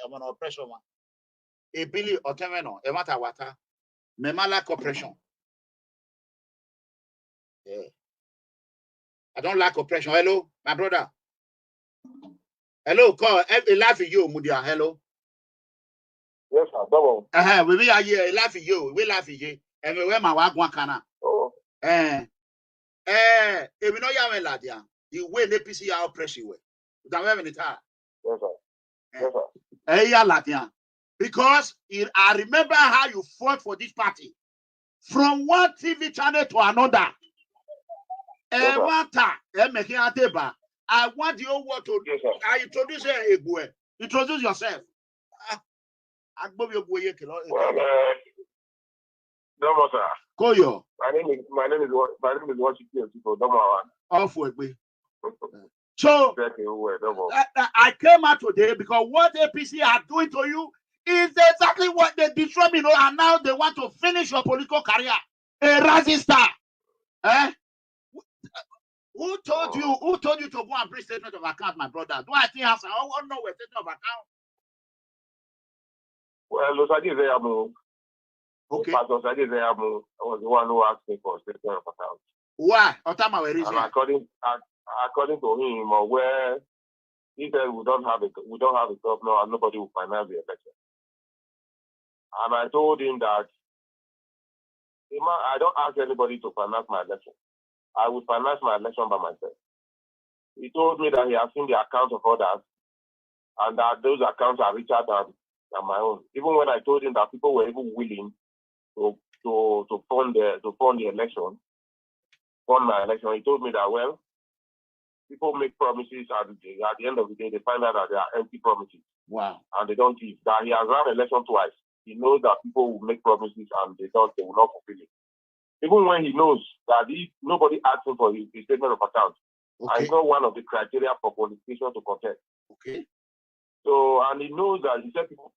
I'm on oppression. A billy or temeno, a matter water, memala oppression. Yeah. I don't like oppression. Hello, my brother. Hello, call. A laugh at you, Mudia. Hello. Yes, sir. Double. We are here. Laugh at you. We laugh at you. And we wear my wagwan kana. Oh. If we know you are ladia, the way they PC are oppression way. Don't have any time. Yes, sir. Yes, sir. Because I remember how you fought for this party from one TV channel to another. Yes, I want the whole world to introduce introduce yourself. Well, Domo, sir. Koyo. My name is Osifo. Domo. So I came out today because what APC are doing to you is exactly what they destroyed me, and now they want to finish your political career. A rising star. Who told you to go and bring statement of account, my brother? Do I think I want no statement of account? Well, Ize-Iyamu. Okay. Pastor Ize-Iyamu was the one who asked me for a statement of account. Why? Reason. And according to him, where he said we don't have a governor and nobody will finance the election. And I told him that I don't ask anybody to finance my election. I will finance my election by myself. He told me that he has seen the accounts of others and that those accounts are richer than my own. Even when I told him that people were even willing to fund the election, fund my election, he told me that, well, people make promises and at the end of the day they find out that they are empty promises. Wow. And they don't give. That he has run election twice. He knows that people will make promises and they will not fulfill it. Even when he knows that if nobody asks him for his statement of account, and it's not one of the criteria for qualification to contest. Okay. So, and he knows that he said people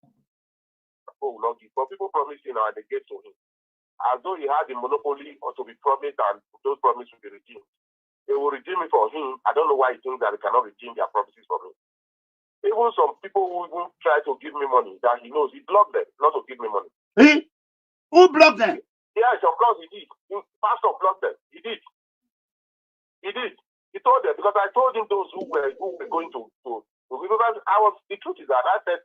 will not give, but people promised him and they gave to him. As though he had the monopoly or to be promised and those promises will be redeemed. They will redeem it for him. I don't know why he thinks that they cannot redeem their promises for me. Even some people who even try to give me money that he knows, he blocked them not to give me money. Who blocked them? Yes, of course he did. Pastor blocked them. He did. He told them because I told him those who were going to because the truth is that I said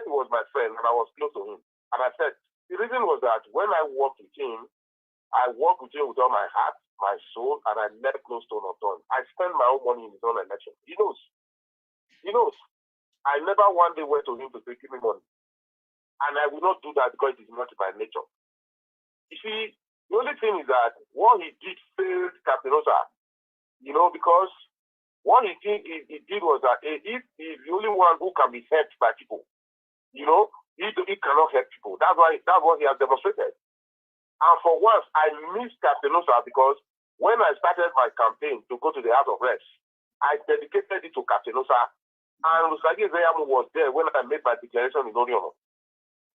he was my friend and I was close to him. And I said the reason was that when I worked with him, I worked with him with all my heart, my soul, and I left no stone unturned. I spent my own money in his own election. He knows. I never one day went to him to say, give me money. And I will not do that because it is not by nature. You see, the only thing is that what he did failed Captain Osa, because what he did was that if he's the only one who can be helped by people, he cannot help people. That's what he has demonstrated. And for once, I missed Captain Osa because when I started my campaign to go to the House of Reps, I dedicated it to Captain Osa. And Ize-Iyamu was there when I made my declaration in ORHIONMWON.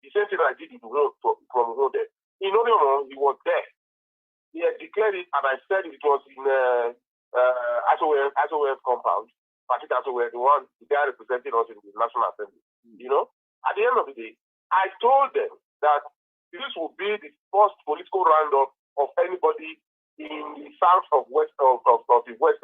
The same thing I did from Hode. In ORHIONMWON, he was there. He had declared it, and I said it was in ASOF compound. Patrick ASOF, the guy representing us in the National Assembly. At the end of the day, I told them that this will be the first political roundup of anybody in the south of the west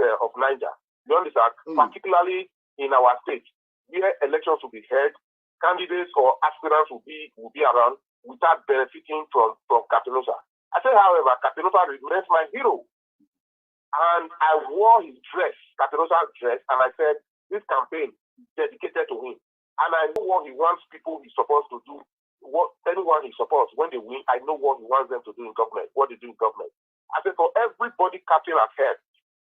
of Niger. You understand? Particularly in our state, where elections will be held, candidates or aspirants will be around without benefiting from Captain Osa. I said, however, Captain Osa remains my hero. And I wore his dress, Captain Osa's dress, and I said, this campaign is dedicated to him. And I know what he wants people he's supposed to do, anyone he supports, when they win, I know what he wants them to do in government, what they do in government. I said, for everybody Captain has helped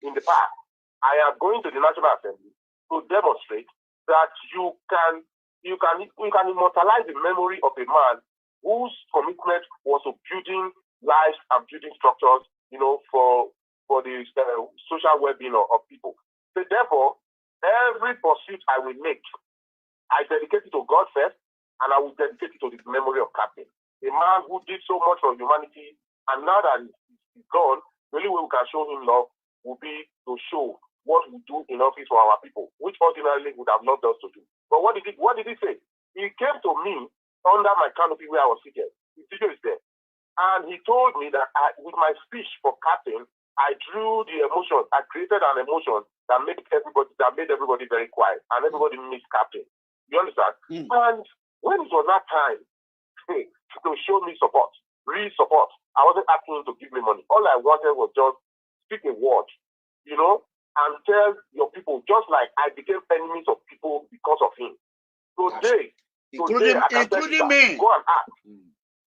in the past, I am going to the National Assembly to demonstrate that you can immortalize the memory of a man whose commitment was to building lives and building structures, for the social well-being of people. So therefore, every pursuit I will make, I dedicate it to God first, and I will dedicate it to the memory of Captain, a man who did so much for humanity, and now that he's gone, the only way we can show him love will be to show what we do in office for our people, which ordinarily would have loved us to do. But what did he say? He came to me under my canopy where I was seated. The video is there. And he told me that with my speech for captain, I drew the emotion. I created an emotion that made everybody very quiet, and everybody missed captain. You understand? And when it was that time to show me support, real support, I wasn't asking him to give me money. All I wanted was just speak a word, you know, and tell your people, just like I became enemies of people because of him. Today, including me. Go and ask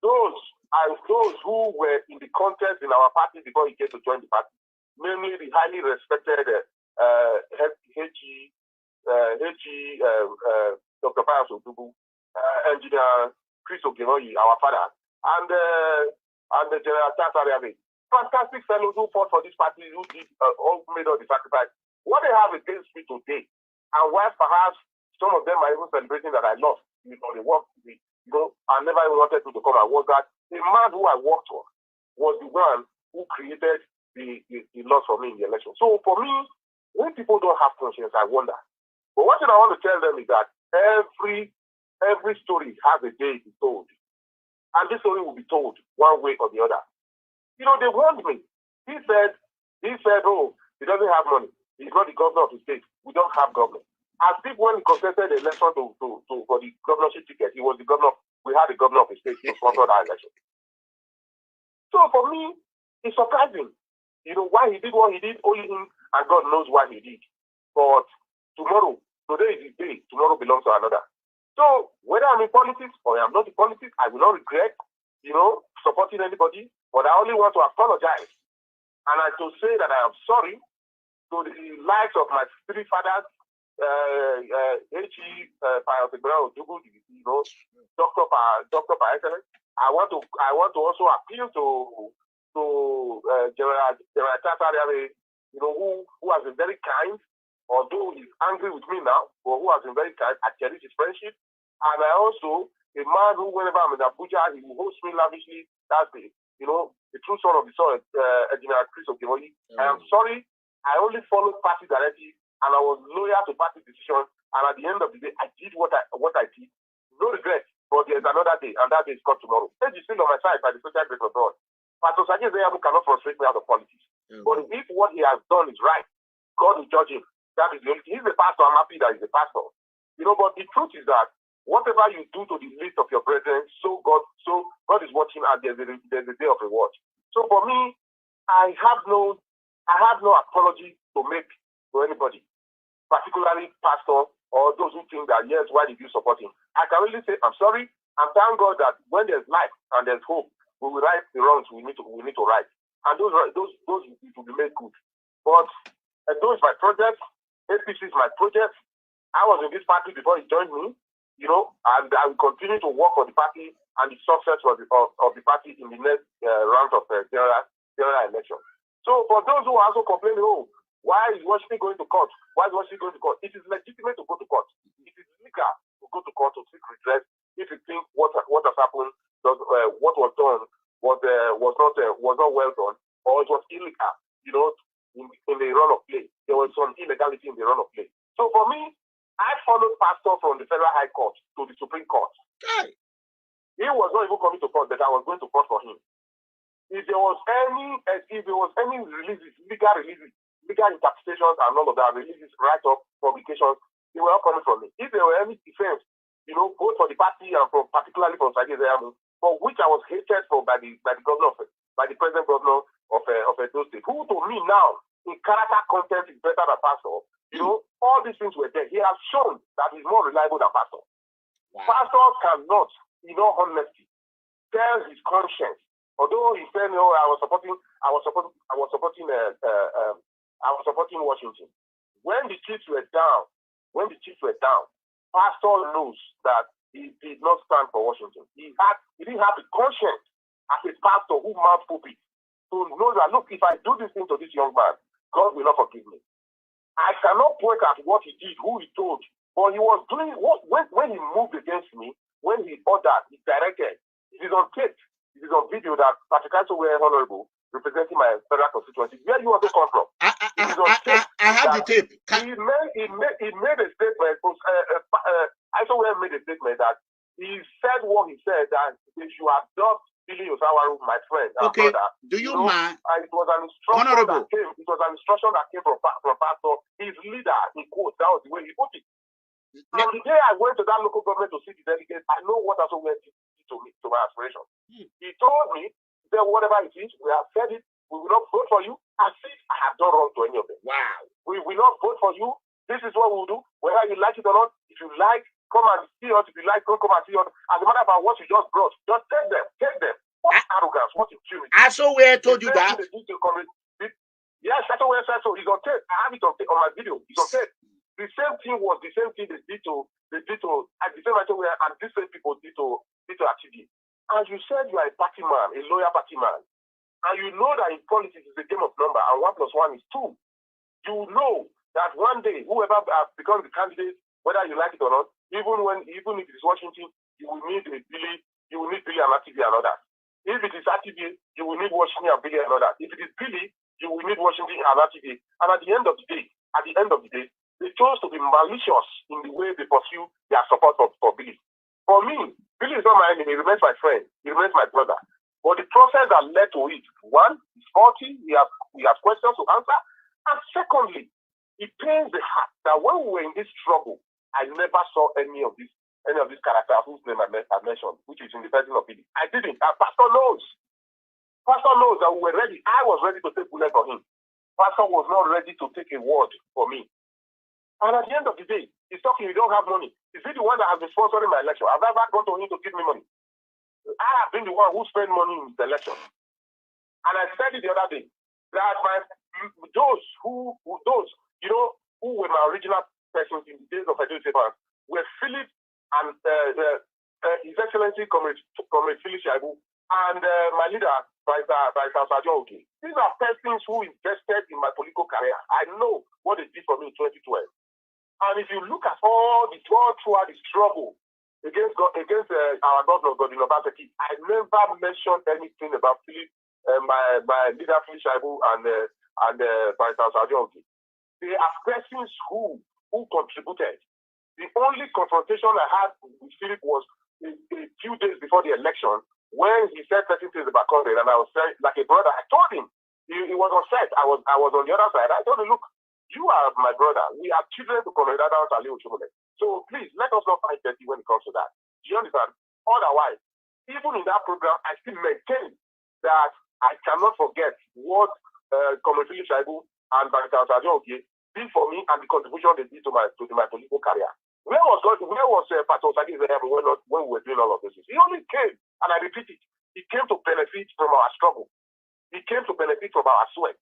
those who were in the contest in our party before he came to join the party, namely the highly respected Dr. Pius Odubu, Engineer Chris Ogenoyi, our father, and the General Tassariabe. Fantastic fellows who fought for this party, who did all made all the sacrifice. What they have against me today, and why perhaps some of them are even celebrating that I lost, you know, they worked with me. You know, I never even wanted to come. I was that the man who I worked for was the one who created the loss for me in the election. So for me, when people don't have conscience, I wonder. But one thing I want to tell them is that every story has a day to be told. And this story will be told one way or the other. You know, they warned me. He said, oh, he doesn't have money. He's not the governor of the state. We don't have governor. As if when he contested the election for the governorship ticket, he was the governor. We had the governor of the state to sponsor that election. So for me, it's surprising. You know, why he did what he did, only him and God knows why he did. But today is his day. Tomorrow belongs to another. So whether I'm in politics or I'm not in politics, I will not regret, you know, supporting anybody. But I only want to apologize. And I to say that I am sorry to the lives of my three fathers, Dr. Paetele. I want to also appeal to General Tassariabe, you know, who has been very kind, although he's angry with me now, but who has been very kind. I cherish his friendship. And I also, a man who, whenever I'm in Abuja, he will host me lavishly. That's the true son of the soil, Engineer Chris Ogenoyi. I am sorry, I only followed party directly, and I was loyal to party decisions. And at the end of the day, I did what I did. No regret, but there's another day, and that day is called tomorrow. Age is still on my side by the social grace of God. Pastor Ize-Iyamu cannot frustrate me out of politics. But if what he has done is right, God will judge him. That is the only thing. He's a pastor. I'm happy that he's a pastor. You know, but the truth is that whatever you do to the least of your brethren, so God is watching, and there's a day of reward. So for me, I have no apology to make to anybody, particularly pastor or those who think that, yes, why did you support him? I can really say I'm sorry, and thank God that when there's life and there's hope, we will right the wrongs we need to right, and those will be made good. But those my projects, APC is my project. I was in this party before he joined me, you know, and I will continue to work for the party and the success of the party in the next round of general election. So for those who are also complaining, oh, why is Washington going to court? Why is Washington going to court? It is legitimate to go to court. It is legal to go to court to seek redress if you think what has happened, what was done was not well done, or it was illegal, you know, in the run of play. There was some illegality in the run of play. So for me, I followed Pastor from the Federal High Court to the Supreme Court. Hey. He was not even coming to court, but I was going to court for him. If there was any releases, legal interpretations and all of that, releases, write-up, publications, they were all coming from me. If there were any defense, you know, both for the party and particularly from Ize-Iyamu, for which I was hated for by the present governor of Edo State, who to me now, in character content is better than Pastor. You know, all these things were there. He has shown that he's more reliable than Pastor. Wow. Pastor cannot, in all honesty, tell his conscience. Although he said, no, I was supporting Washington. When the chiefs were down, Pastor knows that he did not stand for Washington. He didn't have the conscience as a pastor who mouth pulpit to know that, look, if I do this thing to this young man, God will not forgive me. I cannot point at what he did, who he told, but he was doing when he moved against me, when he ordered, he directed. It is on tape, it is on video that Patrick were honorable representing my federal constituency. Where you also come from? I have the tape. He made a statement. I also made a statement that he said what he said, that they should adopt Billy Osawaru, my friend, okay. brother. Do you mind? It was an instruction Honorable. that came. It was an instruction that came from Pastor, his leader, in quotes. That was the way he put it. And the day I went to that local government to see the delegates, I know what also went to me, to my aspiration. He told me that whatever it is, we have said it, we will not vote for you, as if I have done wrong to any of them. Wow. We will not vote for you. This is what we will do, whether you like it or not. If you like, come and see us. If you like, don't come and see us. As a matter of fact, what you just brought, just take them. Take them. What arrogance, what impunity. I saw where I told you that. Yes, that's what I said. So he's on tape. I have it on my video. He's on tape. The same thing was the same thing they did to at the same time where and different people did to activity. And you said you are a party man, a loyal party man. And you know that in politics is a game of number, and 1 + 1 is 2. You know that one day, whoever becomes the candidate, whether you like it or not, even if it is Washington, you will need Billy and Atibi and others. If it is Atibi, you will need Washington and Billy and others. If it is Billy, you will need Washington and Atibi. And at the end of the day, they chose to be malicious in the way they pursue their support for Billy. For me, Billy is not my enemy. He remains my friend. He remains my brother. But the process that led to it, one, is faulty. We have questions to answer. And secondly, it pains the heart that when we were in this struggle, I never saw any of these characters whose name I mentioned, which is in the person of Billy. I didn't. Pastor knows. Pastor knows that we were ready. I was ready to take bullet for him. Pastor was not ready to take a word for me. And at the end of the day, he's talking, you don't have money. Is he the one that has been sponsoring my election? Have I ever gone to him to give me money? I have been the one who spent money in the election. And I said it the other day, that those who were my original persons in the days of Edo Papers were Philip and His Excellency Comrade Ize-Iyamu and my leader, Vice JION. These are persons who invested in my political career. I know what they did for me in 2012. And if you look at all throughout the struggle against our governor, Godwin Obaseki, I never mentioned anything about Philip, my leader, Philip Ize-Iyamu, and Vice JION. They are persons who contributed. The only confrontation I had with Philip was a few days before the election when he said certain things about Comrade, and I was saying, like a brother, I told him, he was upset. I was on the other side. I told him, look, you are my brother. We are children to Comrade Oshiomhole. So please, let us not fight dirty when it comes to that. Do you understand? Otherwise, even in that program, I still maintain that I cannot forget what Comrade Ize-Iyamu and Vice JION did for me and the contribution they did to my political career. Where was Pastor OSAGIE when we were doing all of this? He only came, and I repeat it, he came to benefit from our struggle. He came to benefit from our sweat.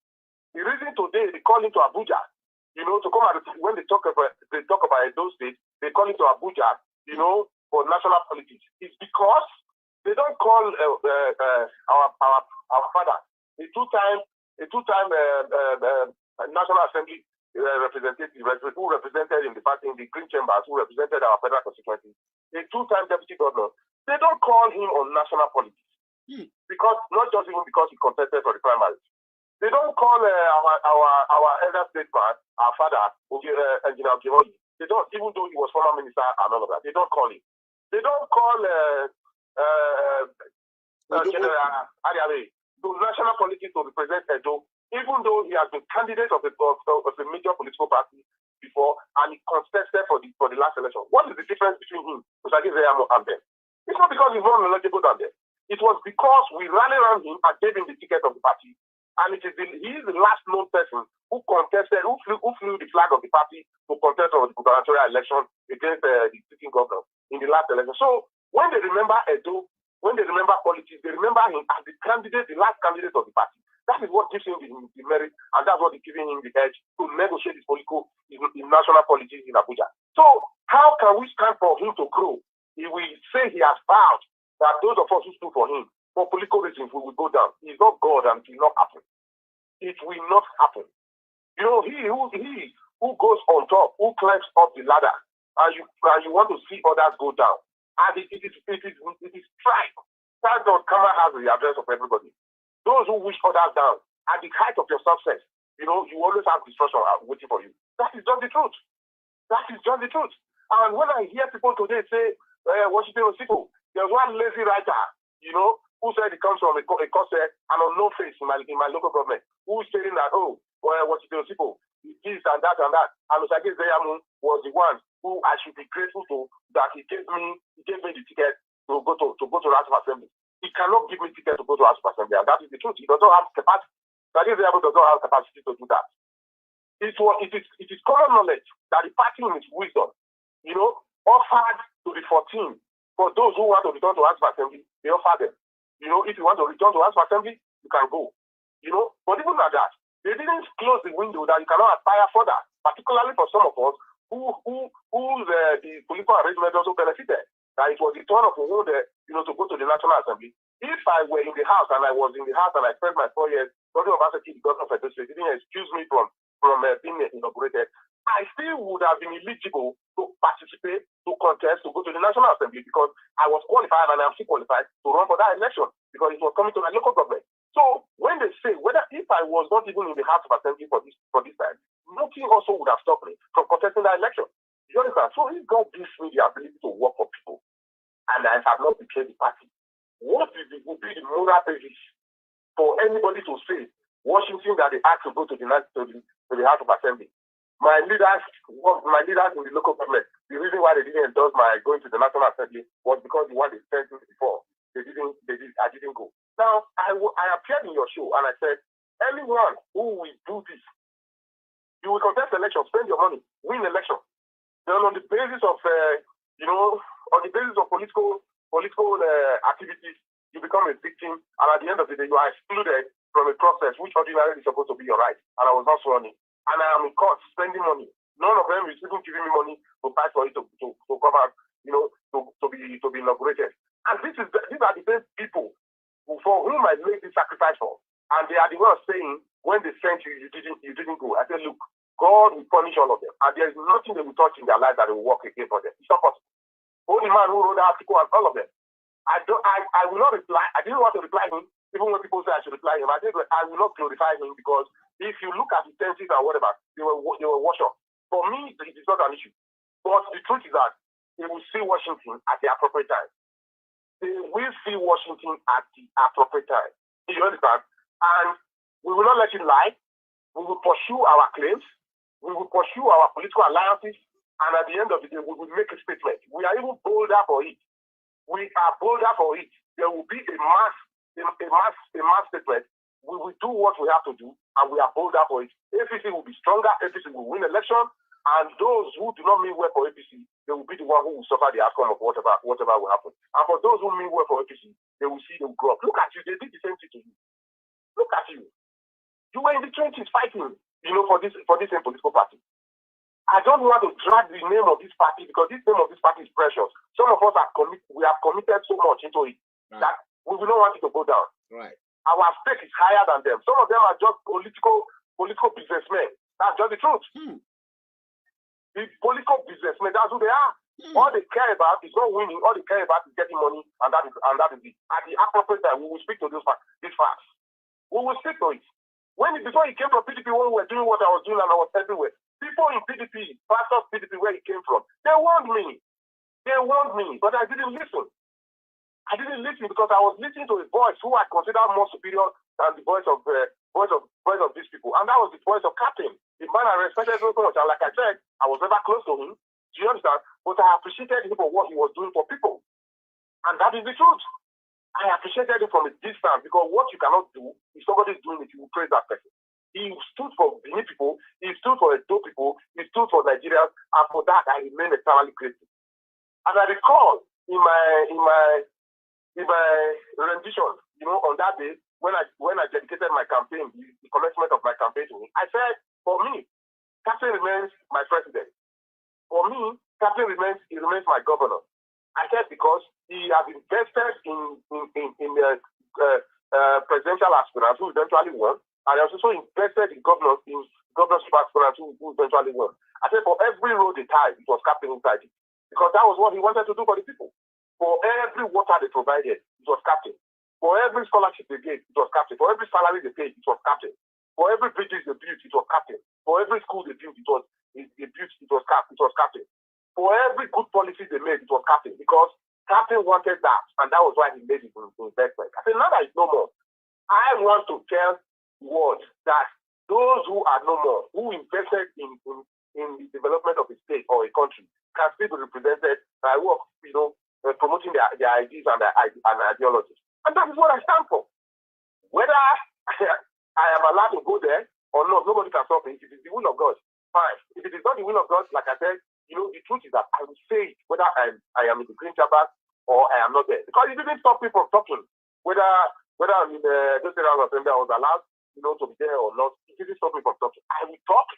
The reason today they call him to Abuja, to come out when they talk about those states, they call him to Abuja, for national politics. It's because they don't call our father, a two-time National Assembly representative who represented in the party in the Green Chambers, who represented our federal constituency, a two-time deputy governor. They don't call him on national politics because not just even because he contested for the primaries. They don't call our elder statesman, our father, Engineer Oshiomhole. They don't, even though he was former minister and all of that. They don't call him. They don't call General Ariabe to national politics to represent Edo, even though he has been candidate of a major political party before and he contested for the last election. What is the difference between him, Ize-Iyamu, and them? It's not because he's more knowledgeable than them. It was because we rallied around him and gave him the ticket of the party. And he is the last known person who contested, who flew the flag of the party to contest on the gubernatorial election against the sitting governor in the last election. So when they remember Edo, when they remember politics, they remember him as the candidate, the last candidate of the party. That is what gives him the merit, and that's what is giving him the edge to negotiate his political, in national politics in Abuja. So how can we stand for him to grow if we say he has vowed that those of us who stood for him, for political reasons, we will go down? He's not God, and it will not happen. It will not happen. He who goes on top, who climbs up the ladder, and you want to see others go down. And it is pride. Pride.Kama has the address of everybody. Those who wish others down, at the height of your success, you always have destruction waiting for you. That is just the truth. That is just the truth. And when I hear people today say, Washington Osifo. There's one lazy writer, you know, who said he comes from a course and unknown face in my local government, who's saying that, Washington Osifo, this and that and that. And OSAGIE Ize-Iyamu was the one who I should be grateful to, that he gave me the ticket to go to House of Assembly. He cannot give me ticket to go to House of Assembly, and that is the truth. He does not have capacity. OSAGIE Ize-Iyamu does not have capacity to do that. It is common knowledge that the party in its wisdom, you know, offered to the 14 for those who want to return to House of Assembly. They offer them. You know, if you want to return to House of Assembly, you can go. You know, but even at that, they didn't close the window that you cannot aspire further, particularly for some of us whose the political arrangement also benefited. That it was the turn of the world, you know, to go to the National Assembly. If I were in the House and I was in the House and I spent my 4 years, Governor of the governor of Federal State didn't excuse me from being inaugurated, I still would have been eligible to participate, to contest, to go to the National Assembly because I was qualified and I'm still qualified to run for that election because it was coming to my local government. So when they say whether if I was not even in the House of Assembly for this time, nothing also would have stopped me from contesting that election. You understand? So if God gives me the ability to work for people and I have not betrayed the party, what would be the moral basis for anybody to say Washington that they had to go to the House of Assembly? My leaders in the local government, the reason why they didn't endorse my going to the National Assembly was because the one they sent me before, I didn't go. Now, I appeared in your show and I said, anyone who will do this, you will contest election, spend your money, win election. Then on the basis of, on the basis of political activities, you become a victim, and at the end of the day, you are excluded from a process which ordinarily is supposed to be your right. And I was not running. And I am in court spending money. None of them is even giving me money to fight for it to come out, you know, to be inaugurated. And these are the same people for whom I made this sacrifice for. And they are the ones saying, when they sent you, you didn't go. I said, look, God will punish all of them. And there is nothing they will touch in their life that will work again for them. It's not possible. Only man who wrote the article and all of them. I will not reply. I didn't want to reply him, even when people say I should reply him. I will not glorify him because if you look at the tenses and whatever, they were washed up. For me, it is not an issue. But the truth is that they will see Washington at the appropriate time. They will see Washington at the appropriate time. You understand? And we will not let it lie. We will pursue our claims. We will pursue our political alliances. And at the end of the day, we will make a statement. We are even bolder for it. We are bolder for it. There will be a mass statement. We will do what we have to do, and we are bolder for it. APC will be stronger. APC will win election, and those who do not mean well for APC, they will be the one who will suffer the outcome of whatever will happen. And for those who mean well for APC, they will see them grow up. Look at you. They did the same thing to you. Look at you. You were in the trenches fighting, you know, for this same political party. I don't want to drag the name of this party because this name of this party is precious. Some of us have committed so much into it that we will not want it to go down. Right. Our stake is higher than them. Some of them are just political businessmen. That's just the truth. The political businessmen, that's who they are. All they care about is not winning. All they care about is getting money, and that is it. At the appropriate time, we will speak to these facts. We will speak to it. Before he came from PDP, when we were doing what I was doing and I was everywhere, people in PDP, pastors PDP, where he came from, they warned me. But I didn't listen. I didn't listen because I was listening to a voice who I consider more superior than the voice of these people, and that was the voice of Captain, the man I respected so much. And like I said, I was never close to him. Do you understand? But I appreciated him for what he was doing for people, and that is the truth. I appreciated him from a distance because what you cannot do, if somebody is doing it, you will praise that person. He stood for many people. He stood for Edo people. He stood for Nigerians, and for that I remain eternally grateful. And I recall in my rendition, you know, on that day when I dedicated my campaign, the commencement of my campaign to him, I said, for me, Captain remains my president. For me, Captain remains my governor. I said because he has invested in presidential aspirants who eventually won. And I also invested in governorship aspirants who eventually won. I said for every road they tied, it was Captain inside it. Because that was what he wanted to do for the people. For every water they provided, it was Captain. For every scholarship they gave, it was Captain. For every salary they paid, it was Captain. For every bridges they built, it was Captain. For every school they built, it was Captain. For every good policy they made, it was Captain, because Captain wanted that, and that was why he made his investment. I said, now that it's no more, I want to tell the world that those who are no more, who invested in the development of a state or a country, can still be represented by work, promoting their ideas and their ideologies. And that is what I stand for. Whether I am allowed to go there or not, nobody can stop me. If it is the will of God, fine. If it is not the will of God, like I said, the truth is that I will say it, whether I am in the Green Chamber or I am not there. Because it didn't stop me from talking. Whether I'm in the General Assembly I was allowed, to be there or not, it didn't stop me from talking. I will talk.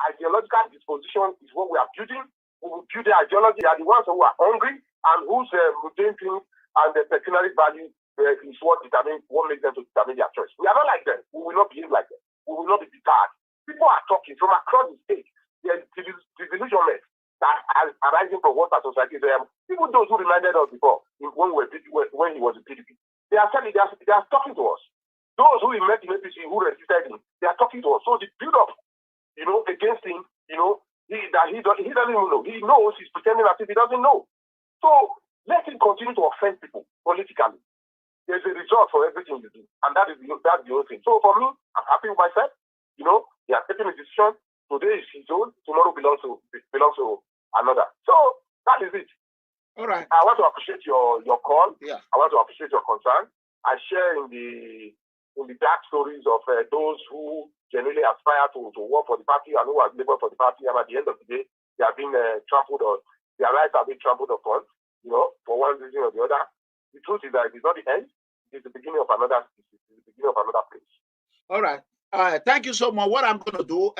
Ideological disposition is what we are building. We will build the ideology. They are the ones who are hungry and whose routine things and the pecuniary value is what makes them to determine their choice. We are not like them. We will not behave like them. We will not be deterred. People are talking from across the state. There is disillusionment that are arising from what our society is. Even those who reminded us before, when he was in PDP, they are talking to us. Those who we met in APC, who resisted him, they are talking to us. So the build-up, against him, he doesn't even know. He knows, he's pretending as if he doesn't know. So let him continue to offend people politically. There's a result for everything you do, and that's the whole thing. So for me, I'm happy with myself. He has taken a decision. Today is his own. Tomorrow belongs to another. So that is it. All right. I want to appreciate your call. Yeah. I want to appreciate your concern. I share in the dark stories of those who genuinely aspire to work for the party and who have labored for the party. And at the end of the day, they have been trampled on. Their rights have been trampled upon. For one reason or the other. The truth is that it is not the end. It is the beginning of another. Place. All right. Thank you so much. What I'm going to do,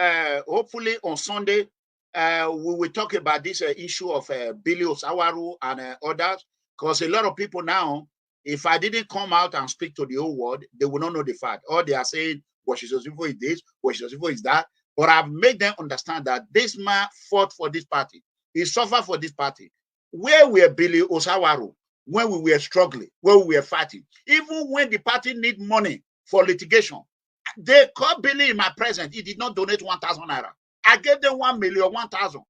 hopefully on Sunday, we will talk about this issue of Billy Osawaru and others, because a lot of people now, if I didn't come out and speak to the whole world, they will not know the fact. Or they are saying, Osifo is this, Osifo is that. But I've made them understand that this man fought for this party. He suffered for this party. Where were Billy Osawaru when we were struggling, when we were fighting? Even when the party need money for litigation, they called Billy in my presence. He did not donate 1,000 naira. I gave them 1 million, 1,000.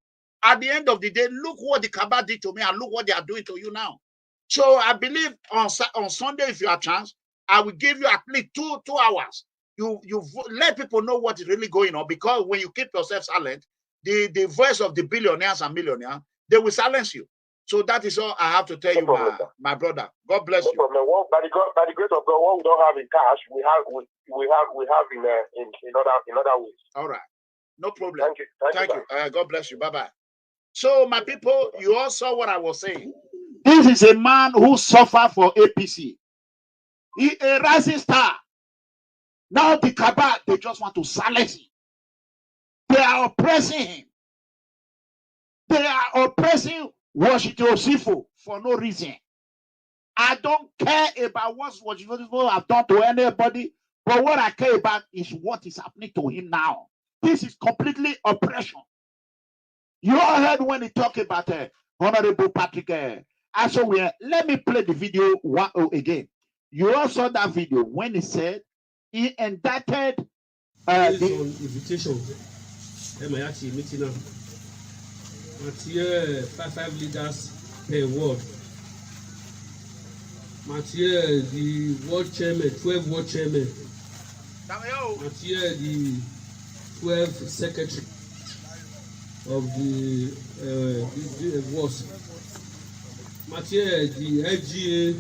At the end of the day, look what the Kaba did to me and look what they are doing to you now. So I believe on Sunday, if you have a chance, I will give you at least two hours. You let people know what is really going on, because when you keep yourself silent, the voice of the billionaires and millionaires, they will silence you. So that is all I have to tell you, my brother. God bless you. Well, by the grace of God, what we don't have in cash, we have in other ways. All right, no problem. Thank you. Thank you. God bless you. Bye bye. So my people, you all saw what I was saying. This is a man who suffered for APC. He a rising star. Now the Kaba, they just want to silence him. They are oppressing him. They are oppressing Osifo for no reason. I don't care about what Osifo have done to anybody, but what I care about is what is happening to him now. This is completely oppression. You all heard when he talked about Honorable Patrick. Let me play the video again. You all saw that video when he said he indicted based on invitation. MIAT meeting now. Mathieu, 5 leaders per ward. Mathieu, the world chairman, 12 world chairman. Mathieu, the 12th secretary of the WAS. Mathieu, the FGA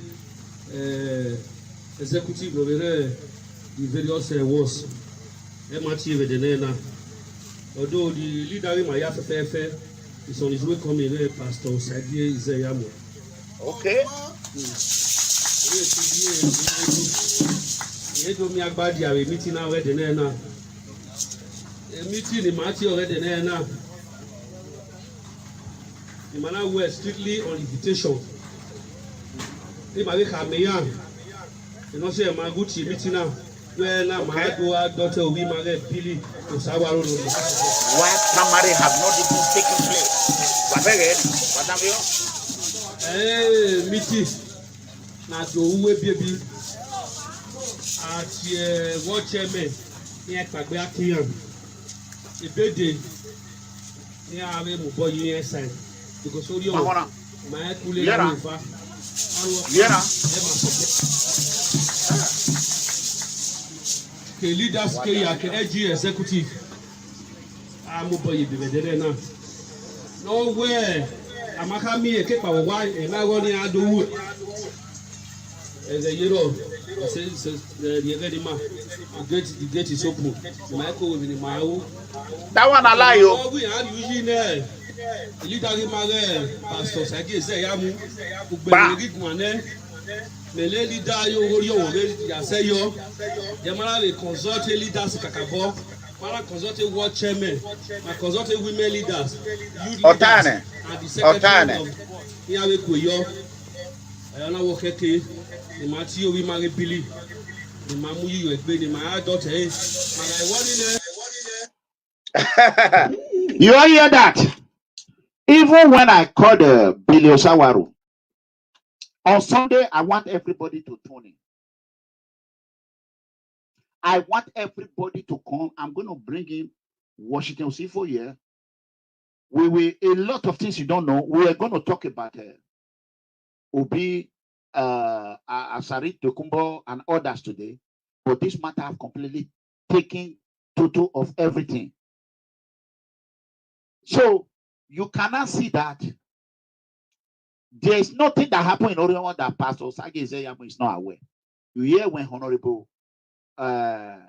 executive of the various WAS. Mathieu, with the name. Although the leader in my FFF is on his way coming, Pastor OSAGIE Ize-Iyamu. Okay. Meeting now already now. A meeting in Matthew already now. The man were strictly on invitation. The man Kameyan. You know, say my good meeting now. Where now my daughter we married Billy OSAWARU. Why primary has not even taken place? Meeting. Now to who baby at world chairman here Kagbe Akiyan. Ebede Yeah, I'm a boy union sign because so you Mahona. my cooling. Yera. Yera. Okay, leaders, KG executive. I'm a boy, you now. Nowhere. I'm a coming a keep our wife and I want to do it. As a euro, the gate is open. Michael will be my own. That one ALIYU. We are using there. Leader Pastor Ize-Iyamu. Mele leader yo say yo. Yamara we consult leaders kakabo. Mara consult world chairman. Ma consult women leaders. Youth leaders. And the secretary of Iyawe Koyo. Ayana wokeke. The Matthew we marry Billy. The mamu you egbe the my daughter. You all hear that? Even when I called Billy OSAWARU on Sunday, I want everybody to tune in. I want everybody to come. I'm going to bring in Washington Osifo here. We will a lot of things you don't know. We are going to talk about Obi, Asari Tokumbo, and others today. But this matter have completely taken total of everything. So you cannot see that there is nothing that happened in ORHIONMWON that Pastor OSAGIE Ize-Iyamu is not aware. You hear when Honorable Patrick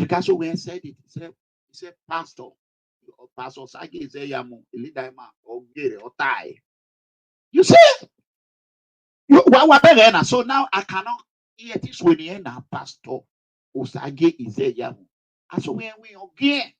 Asogwe said it. He said, Pastor OSAGIE Ize-Iyamu, or die. You see? So now I cannot hear this when you now Pastor OSAGIE Ize-Iyamu. And so when we again,